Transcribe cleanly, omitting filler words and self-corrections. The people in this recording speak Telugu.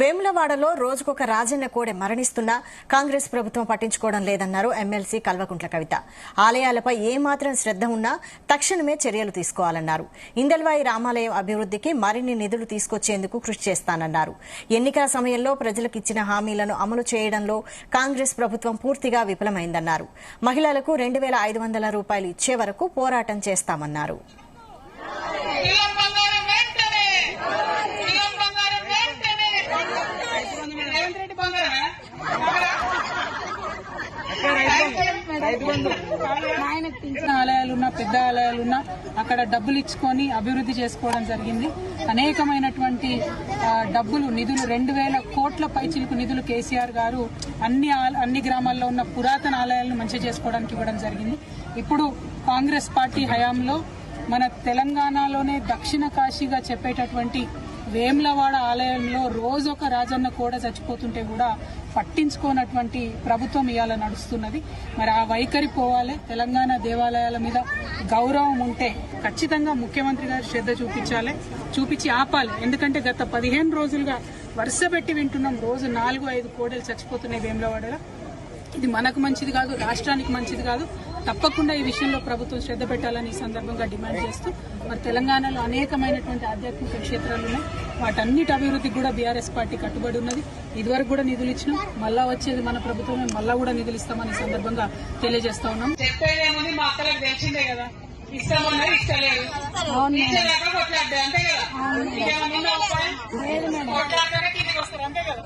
వేములవాడలో రోజుకొక రాజన్న కోడె మరణిస్తున్నా కాంగ్రెస్ ప్రభుత్వం పట్టించుకోవడం లేదన్నారు ఎమ్మెల్సీ కల్వకుంట్ల కవిత. ఆలయాలపై ఏమాత్రం శ్రద్ధ ఉన్నా తక్షణమే చర్యలు తీసుకోవాలన్నారు. ఇందల్వాయి రామాలయం అభివృద్ధికి మరిన్ని నిధులు తీసుకొచ్చేందుకు కృషి చేస్తానన్నారు. ఎన్నికల సమయంలో ప్రజలకు ఇచ్చిన హామీలను అమలు చేయడంలో కాంగ్రెస్ ప్రభుత్వం పూర్తిగా విఫలమైందన్నారు. మహిళలకు 2,500 రూపాయలు ఇచ్చే వరకు పోరాటం చేస్తామన్నారు. ఆయనకు పెంచిన ఆలయాలున్నా పెద్ద ఆలయాలున్నా అక్కడ డబ్బులు ఇచ్చుకొని అభివృద్ధి చేసుకోవడం జరిగింది. అనేకమైనటువంటి డబ్బులు నిధులు 2,000 కోట్ల పైచిలకు నిధులు కేసీఆర్ గారు అన్ని గ్రామాల్లో ఉన్న పురాతన ఆలయాలను మంచి చేసుకోవడానికి ఇవ్వడం జరిగింది. ఇప్పుడు కాంగ్రెస్ పార్టీ హయాంలో మన తెలంగాణలోనే దక్షిణ కాశీగా చెప్పేటటువంటి వేములవాడ ఆలయంలో రోజొక రాజన్న కూడా చచ్చిపోతుంటే కూడా పట్టించుకోనటువంటి ప్రభుత్వం ఇవాళ నడుస్తున్నది. మరి ఆ వైఖరి పోవాలి. తెలంగాణ దేవాలయాల మీద గౌరవం ఉంటే ఖచ్చితంగా ముఖ్యమంత్రి గారు శ్రద్ధ చూపించి ఆపాలి. ఎందుకంటే గత 15 రోజులుగా వరుస పెట్టి వింటున్నాం. రోజు 4-5 కోడలు చచ్చిపోతున్నాయి వేములవాడలో. ఇది మనకు మంచిది కాదు, రాష్ట్రానికి మంచిది కాదు. తప్పకుండా ఈ విషయంలో ప్రభుత్వం శ్రద్ధ పెట్టాలని ఈ సందర్భంగా డిమాండ్ చేస్తూ, మరి తెలంగాణలో అనేకమైనటువంటి ఆధ్యాత్మిక క్షేత్రాలు ఉన్నాయి. వాటన్నిటి అభివృద్ధికి కూడా బీఆర్ఎస్ పార్టీ కట్టుబడి ఉన్నది. ఇదివరకు కూడా నిధులు ఇచ్చినాం, మళ్ళా వచ్చేది మన ప్రభుత్వమే, మళ్ళా కూడా నిధులు ఇస్తామని ఈ సందర్భంగా తెలియజేస్తా ఉన్నాం. చెప్పేదేముంది, మా అక్కలకు తెలిసిందే కదా, ఇస్తామన్నారు ఇస్తలేదు, ఇచ్చేదాకా కొట్లాడ్డా అంతే కదా. ఇంకేమన్నా కొట్లాడతానే కిందికి వస్తారు అంతే కదా.